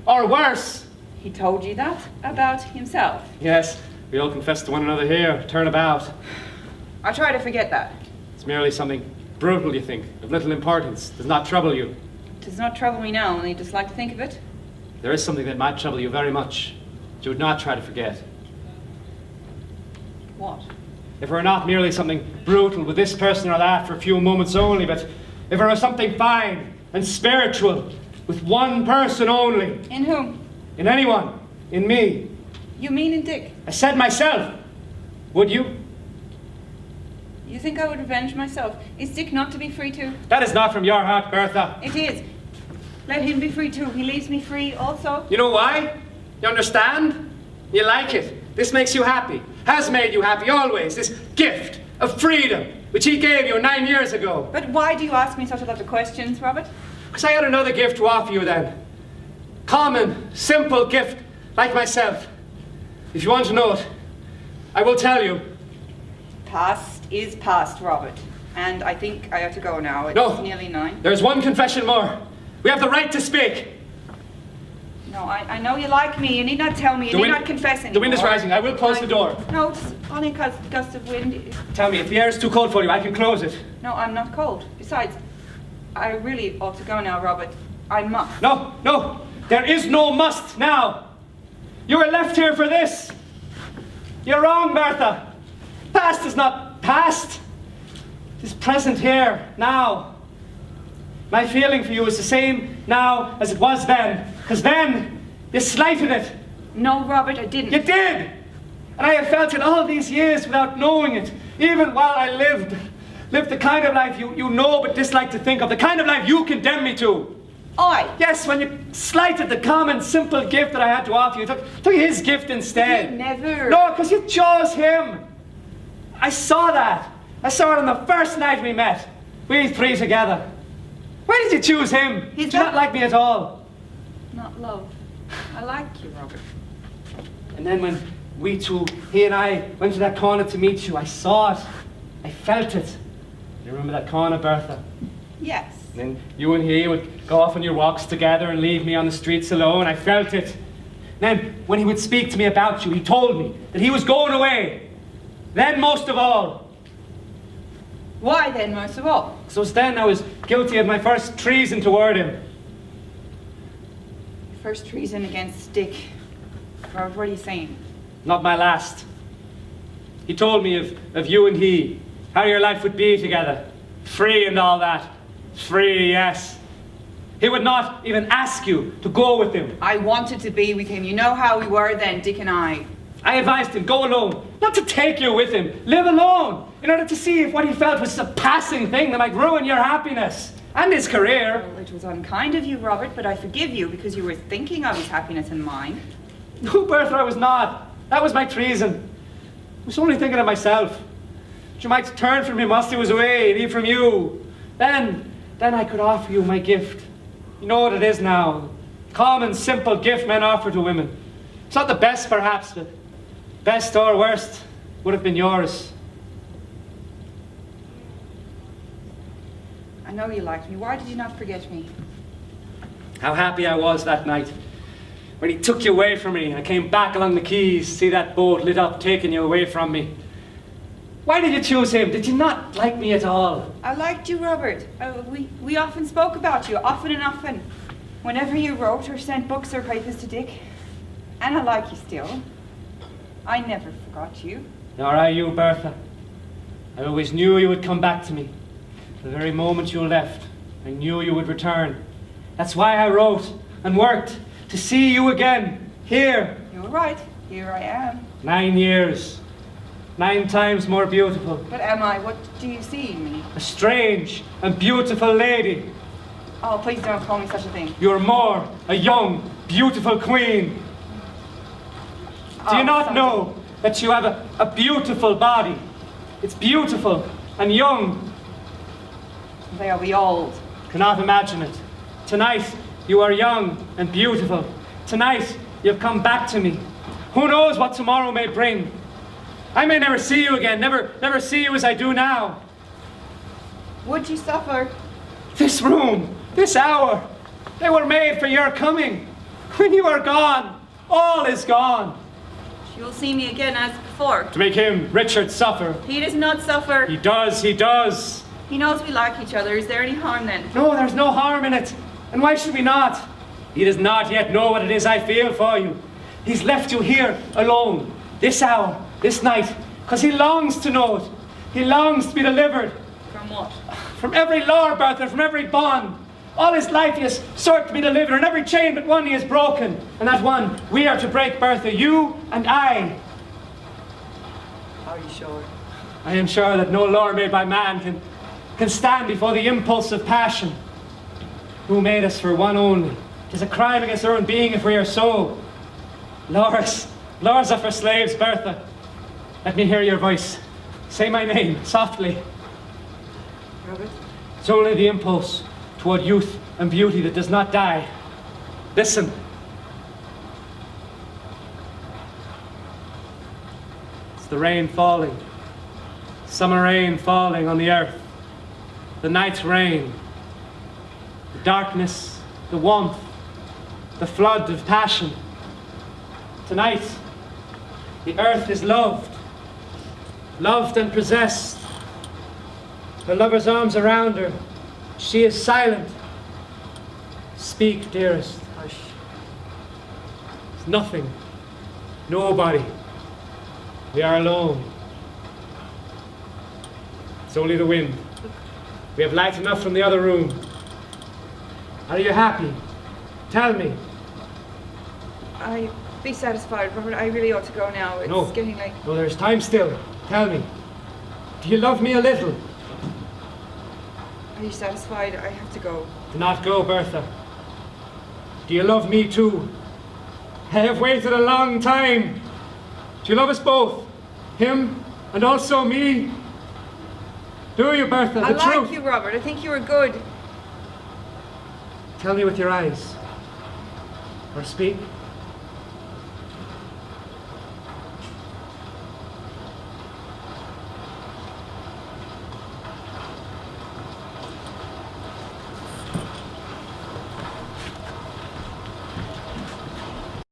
or worse. He told you that about himself? Yes, we all confess to one another here. Turn about. I try to forget that. It's merely something brutal, you think, of little importance. Does not trouble you. It does not trouble me now, only just like to think of it. There is something that might trouble you very much, but you would not try to forget. What? If it were not merely something brutal with this person or that for a few moments only, but if it were something fine and spiritual with one person only. In whom? In anyone. In me. You mean in Dick? I said myself. Would you? You think I would revenge myself? Is Dick not to be free too? That is not from your heart, Bertha. It is. Let him be free too. He leaves me free also. You know why? You understand? You like it. This makes you happy. Has made you happy always. This gift of freedom, which he gave you 9 years ago. But why do you ask me such a lot of questions, Robert? Because I had another gift to offer you then. Common, simple gift, like myself. If you want to know it, I will tell you. Past is past, Robert. And I think I have to go now. It's nearly 9. There's one confession more. We have the right to speak. No, I know you like me. You need not tell me. You need not confess anymore. The wind is rising. I will close the door. No, it's only a gust of wind. Tell me, if the air is too cold for you, I can close it. No, I'm not cold. Besides, I really ought to go now, Robert. I must. No. There is no must now. You were left here for this. You're wrong, Bertha. Past is not past. It is present here, now. My feeling for you is the same now as it was then. Because then, you slighted it. No, Robert, I didn't. You did! And I have felt it all these years without knowing it. Even while I lived the kind of life you know but dislike to think of. The kind of life you condemn me to. I? Yes, when you slighted the common, simple gift that I had to offer you. Took his gift instead. You never. No, because you chose him. I saw that. I saw it on the first night we met. We three together. Why did you choose him? Did you not like me at all? Not love. I like you, Robert. And then when we two, he and I, went to that corner to meet you, I saw it. I felt it. You remember that corner, Bertha? Yes. And then you and he would go off on your walks together and leave me on the streets alone. I felt it. Then when he would speak to me about you, he told me that he was going away. Then most of all. Why then most of all? So then I was guilty of my first treason toward him. First treason against Dick. Robert, what are you saying? Not my last. He told me of you and he, how your life would be together. Free and all that. Free, yes. He would not even ask you to go with him. I wanted to be with him. You know how we were then, Dick and I. I advised him, go alone. Not to take you with him. Live alone. In order to see if what he felt was a passing thing that might ruin your happiness. And his career. Well, it was unkind of you, Robert, but I forgive you because you were thinking of his happiness and mine. No, Bertha, I was not. That was my treason. I was only thinking of myself. You might turn from him whilst he was away, and he from you. Then I could offer you my gift. You know what it is now. Common, simple gift men offer to women. It's not the best, perhaps, but best or worst would have been yours. I know you like me. Why did you not forget me? How happy I was that night when he took you away from me and I came back along the quays, see that boat lit up, taking you away from me. Why did you choose him? Did you not like me at all? I liked you, Robert. We often spoke about you, often and often. Whenever you wrote or sent books or papers to Dick. And I like you still. I never forgot you. Nor I you, Bertha. I always knew you would come back to me. The very moment you left, I knew you would return. That's why I wrote and worked, to see you again, here. You were right. Here I am. 9 years. 9 times more beautiful. But am I? What do you see in me? A strange and beautiful lady. Oh, please don't call me such a thing. You're more a young, beautiful queen. Do you not know that you have a beautiful body? It's beautiful and young. They'll be old. Cannot imagine it. Tonight, you are young and beautiful. Tonight, you've come back to me. Who knows what tomorrow may bring? I may never see you again, never see you as I do now. Would you suffer? This room, this hour, they were made for your coming. When you are gone, all is gone. You'll see me again as before. To make him, Richard, suffer. He does not suffer. He does, he does. He knows we like each other. Is there any harm then? No, there's no harm in it. And why should we not? He does not yet know what it is I feel for you. He's left you here alone, this hour, this night, because he longs to know it. He longs to be delivered. From what? From every law, Bertha, from every bond. All his life he has sought to be delivered, and every chain but one he has broken. And that one we are to break, Bertha, you and I. Are you sure? I am sure that no law made by man can stand before the impulse of passion. Who made us for one only? 'Tis a crime against our own being if we are so. Laws are for slaves, Bertha. Let me hear your voice. Say my name, softly. Robert? It's only the impulse toward youth and beauty that does not die. Listen. It's the rain falling. Summer rain falling on the earth. The night rain. The darkness, the warmth, the flood of passion. Tonight, the earth is loved and possessed. Her lover's arms around her. She is silent. Speak, dearest. Hush. It's nothing. Nobody. We are alone. It's only the wind. We have light enough from the other room. Are you happy? Tell me. Be satisfied, Robert. I really ought to go now. It's getting late. No, there's time still. Tell me. Do you love me a little? Are you satisfied? I have to go. Do not go, Bertha. Do you love me too? I have waited a long time. Do you love us both? Him and also me? Do you, Bertha? I The like truth. you, Robert. I think you were good. Tell me with your eyes. Or speak.